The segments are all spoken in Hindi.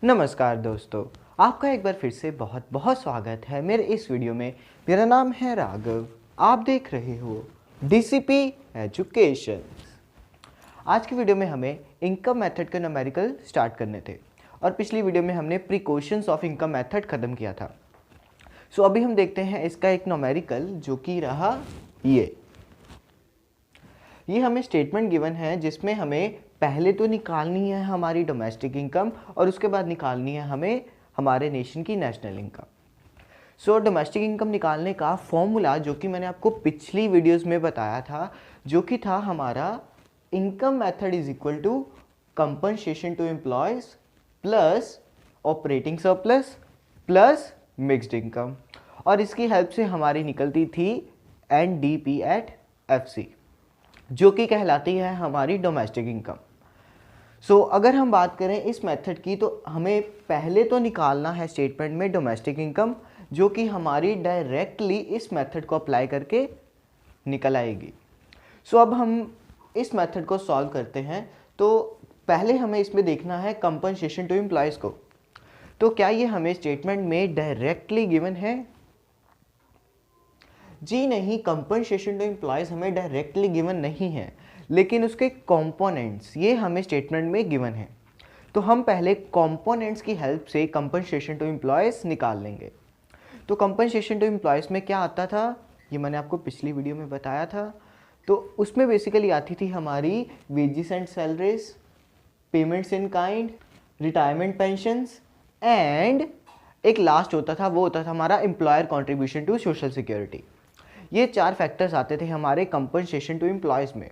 नमस्कार दोस्तों, आपका एक बार फिर से बहुत बहुत स्वागत है मेरे इस वीडियो में। मेरा नाम है राघव, आप देख रहे हो डीसीपी एजुकेशन। आज की वीडियो में हमें इनकम मेथड के न्यूमेरिकल स्टार्ट करने थे और पिछली वीडियो में हमने प्रिकॉशंस ऑफ इनकम मेथड ख़त्म किया था। सो अभी हम देखते हैं इसका एक न्यूमेरिकल जो कि रहा ये हमें स्टेटमेंट गिवन है जिसमें हमें पहले तो निकालनी है हमारी डोमेस्टिक इनकम और उसके बाद निकालनी है हमें हमारे नेशन की नेशनल इनकम। सो डोमेस्टिक इनकम निकालने का फॉर्मूला जो कि मैंने आपको पिछली वीडियोस में बताया था, जो कि था हमारा income method is equal to compensation to employees plus operating surplus plus mixed income, और इसकी हेल्प से हमारी निकलती थी एनडीपी एट एफसी जो कि कहलाती है हमारी डोमेस्टिक इनकम। सो अगर हम बात करें इस मेथड की तो हमें पहले तो निकालना है स्टेटमेंट में डोमेस्टिक इनकम जो कि हमारी डायरेक्टली इस मेथड को अप्लाई करके निकल आएगी। सो अब हम इस मेथड को सॉल्व करते हैं। तो पहले हमें इसमें देखना है कंपनसेशन टू एम्प्लॉयज़ को। तो क्या ये हमें स्टेटमेंट में डायरेक्टली गिवन है? जी नहीं, कंपनसेशन टू एम्प्लॉयज़ हमें डायरेक्टली गिवन नहीं है, लेकिन उसके कंपोनेंट्स ये हमें स्टेटमेंट में गिवन है। तो हम पहले कंपोनेंट्स की हेल्प से कंपनसेशन टू एम्प्लॉयज़ निकाल लेंगे। तो कंपनसेशन टू एम्प्लॉयज़ में क्या आता था, ये मैंने आपको पिछली वीडियो में बताया था। तो उसमें बेसिकली आती थी हमारी wages and salaries, payments in kind, retirement pensions and एक लास्ट होता था, वो होता था हमारा employer contribution to social security. ये 4 फैक्टर्स आते थे हमारे कंपनसेशन टू एम्प्लॉयज़ में।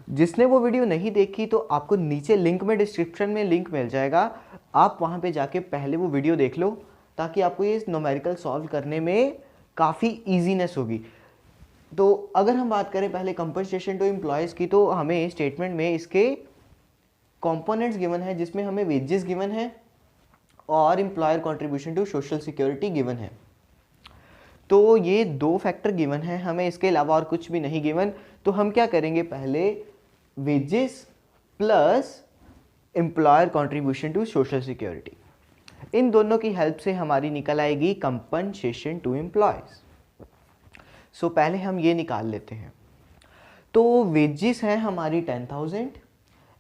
जिसने वो वीडियो नहीं देखी तो आपको नीचे लिंक में डिस्क्रिप्शन में लिंक मिल जाएगा, आप वहाँ पे जाके पहले वो वीडियो देख लो ताकि आपको ये न्यूमेरिकल सॉल्व करने में काफ़ी ईजीनेस होगी। तो अगर हम बात करें पहले कंपनसेशन टू एम्प्लॉयज़ की, तो हमें स्टेटमेंट में इसके कॉम्पोनेंट्स गिवन है जिसमें हमें वेजेस गिवन है और employer contribution to social security given है। तो ये 2 फैक्टर गिवन है, हमें इसके अलावा और कुछ भी नहीं गिवन। तो हम क्या करेंगे, पहले wages plus employer contribution to social security, इन दोनों की हेल्प से हमारी निकल आएगी कंपनसेशन टू एम्प्लॉयज़। सो पहले हम ये निकाल लेते हैं। तो वेजेस है हमारी 10,000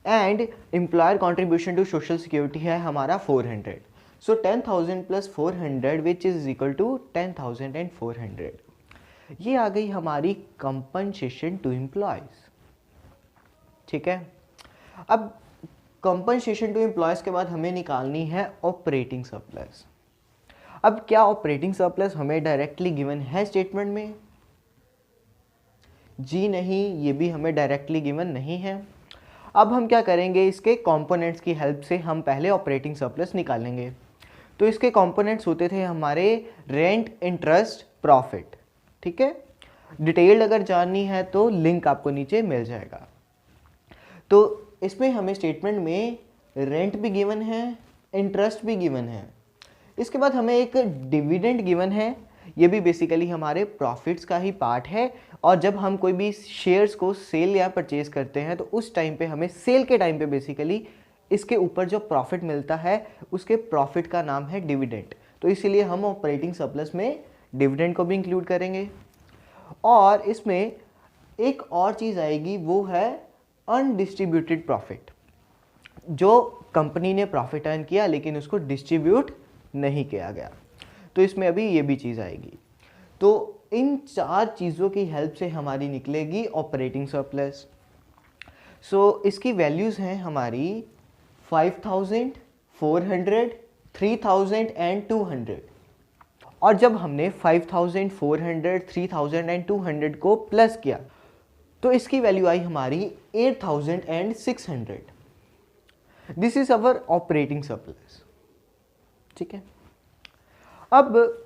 and employer contribution to social security है हमारा 400। So 10,000 plus 400 which is equal to 10,400। ये आ गई हमारी कंपनसेशन टू एम्प्लॉयज़। ठीक है, अब कंपनसेशन टू एम्प्लॉयज़ के बाद हमें निकालनी है ऑपरेटिंग सरप्लस। अब क्या ऑपरेटिंग सरप्लस हमें डायरेक्टली गिवन है स्टेटमेंट में? जी नहीं, ये भी हमें डायरेक्टली गिवन नहीं है। अब हम क्या करेंगे, इसके कंपोनेंट्स की हेल्प से हम पहले ऑपरेटिंग सरप्लस निकालेंगे। तो इसके कंपोनेंट्स होते थे हमारे रेंट, इंटरेस्ट, प्रॉफिट। ठीक है, डिटेल्ड अगर जाननी है तो लिंक आपको नीचे मिल जाएगा। तो इसमें हमें स्टेटमेंट में रेंट भी गिवन है, इंटरेस्ट भी गिवन है। इसके बाद हमें एक डिविडेंड गिवन है, ये भी बेसिकली हमारे प्रॉफिट्स का ही पार्ट है। और जब हम कोई भी शेयर्स को सेल या परचेज करते हैं तो उस टाइम पे हमें सेल के टाइम पे बेसिकली इसके ऊपर जो प्रॉफिट मिलता है उसके प्रॉफिट का नाम है डिविडेंड। तो इसीलिए हम ऑपरेटिंग सरप्लस में डिविडेंड को भी इंक्लूड करेंगे। और इसमें एक और चीज़ आएगी, वो है अनडिस्ट्रीब्यूटेड प्रॉफिट। जो कंपनी ने प्रॉफिट अर्न किया लेकिन उसको डिस्ट्रीब्यूट नहीं किया गया, तो इसमें अभी ये भी चीज़ आएगी। तो इन 4 चीज़ों की हेल्प से हमारी निकलेगी ऑपरेटिंग सरप्लस। सो इसकी वैल्यूज़ हैं हमारी 5,000, 400, 3,000 एंड 200। और जब हमने 5,000, 400, 3,000 एंड 200 को प्लस किया तो इसकी वैल्यू आई हमारी 8,000 and 600। This is our operating surplus. ठीक है, अब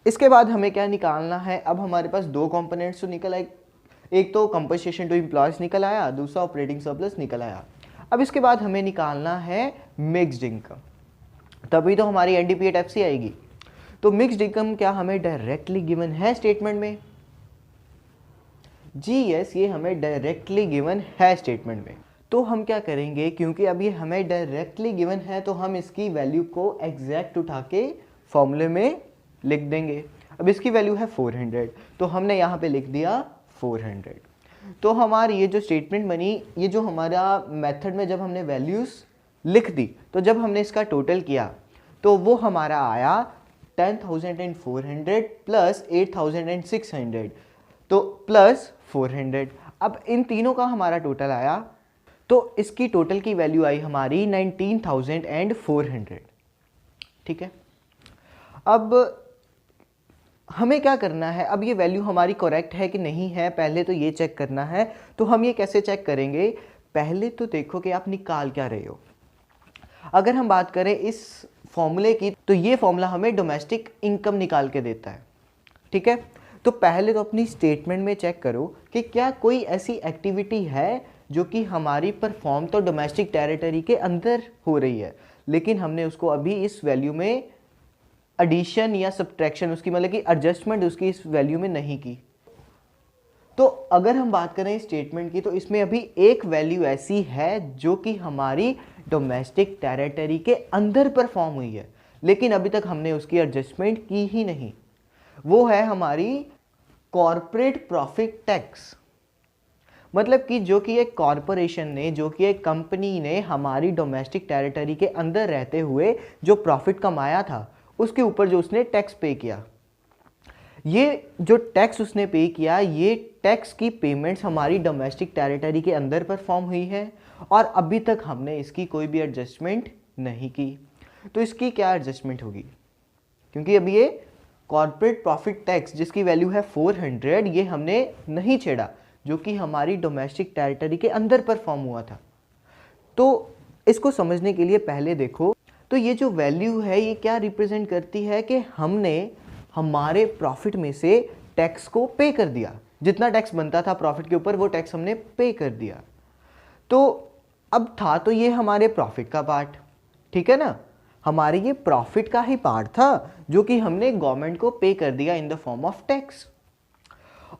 इसके बाद हमें क्या निकालना है, अब हमारे पास 2 कंपोनेंट्स तो निकल आए, एक तो कंपनसेशन टू एम्प्लॉयज़ निकल आया, दूसरा ऑपरेटिंग सरप्लस निकल आया। अब इसके बाद हमें निकालना है मिक्स्ड इनकम, तभी तो हमारी एनडीपी एट एफसी आएगी। तो मिक्स्ड इनकम क्या हमें डायरेक्टली गिवन है स्टेटमेंट में? जी यस, ये हमें डायरेक्टली गिवन है स्टेटमेंट में। तो हम क्या करेंगे, क्योंकि अब ये हमें डायरेक्टली गिवन है तो हम इसकी वैल्यू को एग्जैक्ट उठा के फॉर्मूले में लिख देंगे। अब इसकी वैल्यू है 400, तो हमने यहाँ पे लिख दिया 400। तो हमारी ये जो स्टेटमेंट बनी, ये जो हमारा मेथड में जब हमने वैल्यूज़ लिख दी, तो जब हमने इसका टोटल किया तो वो हमारा आया 10,400 प्लस 8,600 तो प्लस 400। अब इन तीनों का हमारा टोटल आया, तो इसकी टोटल की वैल्यू आई हमारी 19,400। ठीक है, अब हमें क्या करना है, अब ये वैल्यू हमारी करेक्ट है कि नहीं है, पहले तो ये चेक करना है। तो हम ये कैसे चेक करेंगे, पहले तो देखो कि आप निकाल क्या रहे हो। अगर हम बात करें इस फॉर्मूले की, तो ये फॉर्मूला हमें डोमेस्टिक इनकम निकाल के देता है। ठीक है, तो पहले तो अपनी स्टेटमेंट में चेक करो कि क्या कोई ऐसी एक्टिविटी है जो कि हमारी परफॉर्म तो डोमेस्टिक टेरिटरी के अंदर हो रही है, लेकिन हमने उसको अभी इस वैल्यू में एडिशन या सब्ट्रैक्शन, उसकी मतलब कि एडजस्टमेंट उसकी इस वैल्यू में नहीं की। तो अगर हम बात करें स्टेटमेंट की, तो इसमें अभी एक वैल्यू ऐसी है जो कि हमारी डोमेस्टिक टेरिटरी के अंदर परफॉर्म हुई है, लेकिन अभी तक हमने उसकी एडजस्टमेंट की ही नहीं। वो है हमारी कॉर्पोरेट प्रॉफिट टैक्स। मतलब कि जो कि एक कॉरपोरेशन ने, जो कि एक कंपनी ने हमारी डोमेस्टिक टेरिटरी के अंदर रहते हुए जो प्रॉफिट कमाया था, उसके ऊपर जो उसने टैक्स पे किया, ये जो टैक्स उसने पे किया, ये टैक्स की पेमेंट्स हमारी डोमेस्टिक टेरिटरी के अंदर परफॉर्म हुई है और अभी तक हमने इसकी कोई भी एडजस्टमेंट नहीं की। तो इसकी क्या एडजस्टमेंट होगी, क्योंकि अभी ये कॉर्पोरेट प्रॉफिट टैक्स जिसकी वैल्यू है 400, ये हमने नहीं छेड़ा, जो कि हमारी डोमेस्टिक टेरिटरी के अंदर परफॉर्म हुआ था। तो इसको समझने के लिए पहले देखो, तो ये जो वैल्यू है ये क्या रिप्रेजेंट करती है कि हमने हमारे प्रॉफिट में से टैक्स को पे कर दिया, जितना टैक्स बनता था प्रॉफिट के ऊपर वो टैक्स हमने पे कर दिया। तो अब था तो ये हमारे प्रॉफिट का पार्ट, ठीक है ना, हमारे ये प्रॉफिट का ही पार्ट था जो कि हमने गवर्नमेंट को पे कर दिया in the form of tax.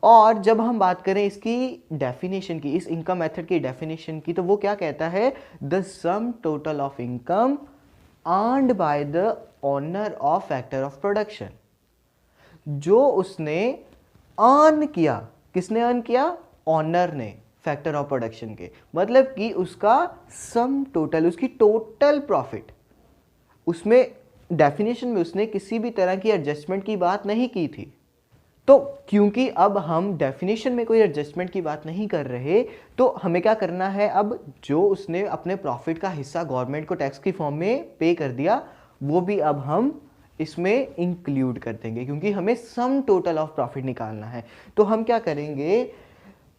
और जब हम बात करें इसकी डेफिनेशन की, इस इनकम मेथड की डेफिनेशन की, तो वो क्या कहता है, the sum total of income earned by the owner of factor of production. जो उसने अर्न किया, किसने अर्न किया, ओनर ने फैक्टर ऑफ प्रोडक्शन के, मतलब कि उसका सम टोटल, उसकी टोटल प्रॉफिट, उसमें डेफिनेशन में उसने किसी भी तरह की एडजस्टमेंट की बात नहीं की थी। तो क्योंकि अब हम डेफिनेशन में कोई एडजस्टमेंट की बात नहीं कर रहे, तो हमें क्या करना है, अब जो उसने अपने प्रॉफिट का हिस्सा गवर्नमेंट को टैक्स की फॉर्म में पे कर दिया, वो भी अब हम इसमें इंक्लूड कर देंगे, क्योंकि हमें सम टोटल ऑफ प्रॉफिट निकालना है। तो हम क्या करेंगे,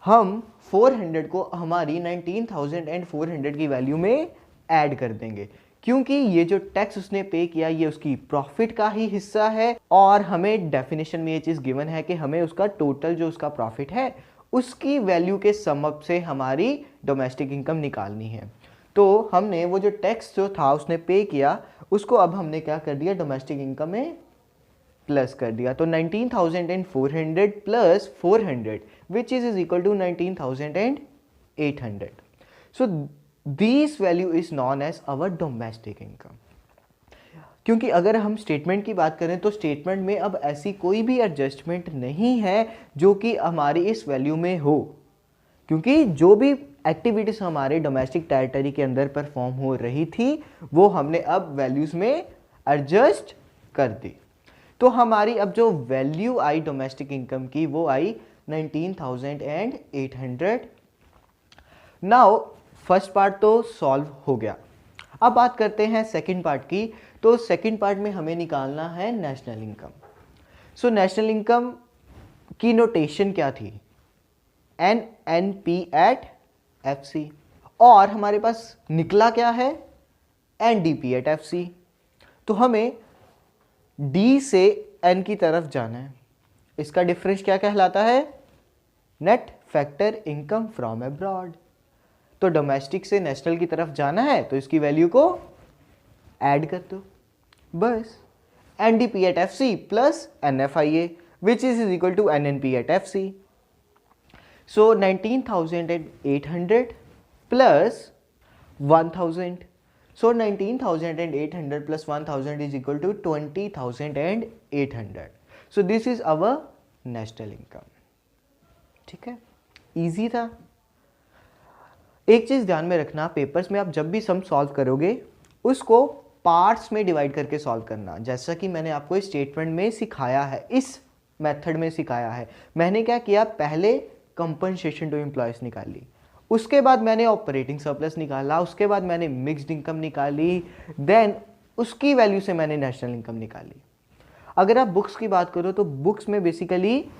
हम 400 को हमारी 19,400 की वैल्यू में ऐड कर देंगे, क्योंकि ये जो टैक्स उसने पे किया ये उसकी प्रॉफिट का ही हिस्सा है, और हमें डेफिनेशन में ये चीज़ गिवन है कि हमें उसका टोटल जो उसका प्रॉफिट है उसकी वैल्यू के सम अप से हमारी डोमेस्टिक इनकम निकालनी है। तो हमने वो जो टैक्स जो था उसने पे किया, उसको अब हमने क्या कर दिया, डोमेस्टिक इनकम में प्लस कर दिया। तो 19,400 plus 400 which is equal to 19,800। So this value is known as our domestic income. क्योंकि अगर हम स्टेटमेंट की बात करें तो स्टेटमेंट में अब ऐसी कोई भी एडजस्टमेंट नहीं है जो कि हमारी इस वैल्यू में हो, क्योंकि जो भी एक्टिविटीज़ हमारे डोमेस्टिक टेरिटरी के अंदर परफॉर्म हो रही थी वो हमने अब वैल्यूज़ में एडजस्ट कर दी। तो हमारी अब जो वैल्यू आई डोमेस्टिक इनकम की वो आई 19,800। नाउ फर्स्ट पार्ट तो सॉल्व हो गया। अब बात करते हैं सेकंड पार्ट की। तो सेकंड पार्ट में हमें निकालना है national income. So national income की नोटेशन क्या थी, NNP एट FC, और हमारे पास निकला क्या है, NDP एट FC। तो हमें D से N की तरफ जाना है, इसका डिफरेंस क्या कहलाता है, net factor income from abroad. तो डोमेस्टिक से नेशनल की तरफ जाना है तो इसकी वैल्यू को ऐड कर दो बस, NDP at FC plus NFIA which is equal to NNP at FC। So 19,800 plus 1000. So 19,800 plus 1000 is equal to 20,800. So this is our national income. ठीक है, इजी था. एक चीज ध्यान में रखना, पेपर्स में आप जब भी सम सॉल्व करोगे उसको पार्ट्स में डिवाइड करके सॉल्व करना, जैसा कि मैंने आपको इस स्टेटमेंट में सिखाया है, इस मेथड में सिखाया है. मैंने क्या किया, पहले कंपनसेशन टू एम्प्लॉयज निकाली, उसके बाद मैंने ऑपरेटिंग सरप्लस निकाला, उसके बाद मैंने मिक्स्ड इनकम निकाली, देन उसकी वैल्यू से मैंने नेशनल इनकम निकाली. अगर आप बुक्स की बात करो तो बुक्स में बेसिकली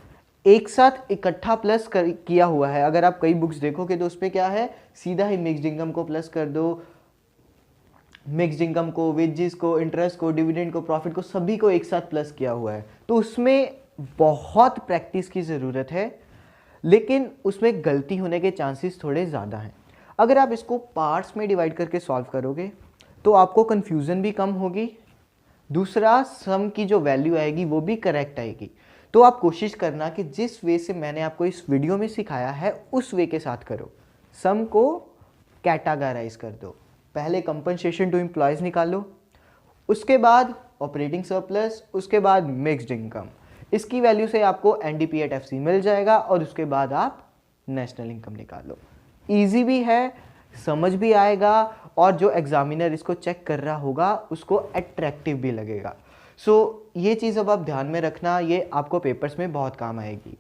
एक साथ इकट्ठा प्लस किया हुआ है. अगर आप कई बुक्स देखोगे तो उसमें क्या है, सीधा ही मिक्स्ड इनकम को प्लस कर दो, मिक्स्ड इनकम को, वेजेस को, इंटरेस्ट को, डिविडेंड को, प्रॉफिट को, सभी को एक साथ प्लस किया हुआ है. तो उसमें बहुत प्रैक्टिस की ज़रूरत है, लेकिन उसमें गलती होने के चांसेस थोड़े ज़्यादा हैं. अगर आप इसको पार्ट्स में डिवाइड करके सॉल्व करोगे तो आपको कन्फ्यूज़न भी कम होगी, दूसरा सम की जो वैल्यू आएगी वो भी करेक्ट आएगी. तो आप कोशिश करना कि जिस वे से मैंने आपको इस वीडियो में सिखाया है उस वे के साथ करो. सम को कैटेगराइज कर दो, पहले कंपनसेशन टू एम्प्लॉयज निकालो, उसके बाद ऑपरेटिंग सरप्लस, उसके बाद मिक्स्ड इनकम, इसकी वैल्यू से आपको एनडीपी एट एफसी मिल जाएगा और उसके बाद आप नेशनल इनकम निकालो. इजी भी है, समझ भी आएगा और जो एग्जामिनर इसको चेक कर रहा होगा उसको अट्रैक्टिव भी लगेगा. सो ये चीज़ अब आप ध्यान में रखना, ये आपको पेपर्स में बहुत काम आएगी.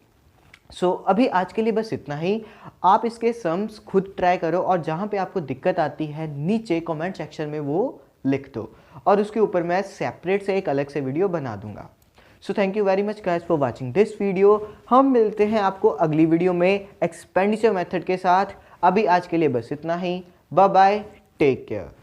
सो अभी आज के लिए बस इतना ही. आप इसके सम्स खुद ट्राई करो और जहाँ पे आपको दिक्कत आती है नीचे कमेंट सेक्शन में वो लिख दो और उसके ऊपर मैं सेपरेट से एक अलग से वीडियो बना दूंगा. So thank you very much guys for watching this video. हम मिलते हैं आपको अगली वीडियो में एक्सपेंडिचर मेथड के साथ. अभी आज के लिए बस इतना ही. Bye bye, take care.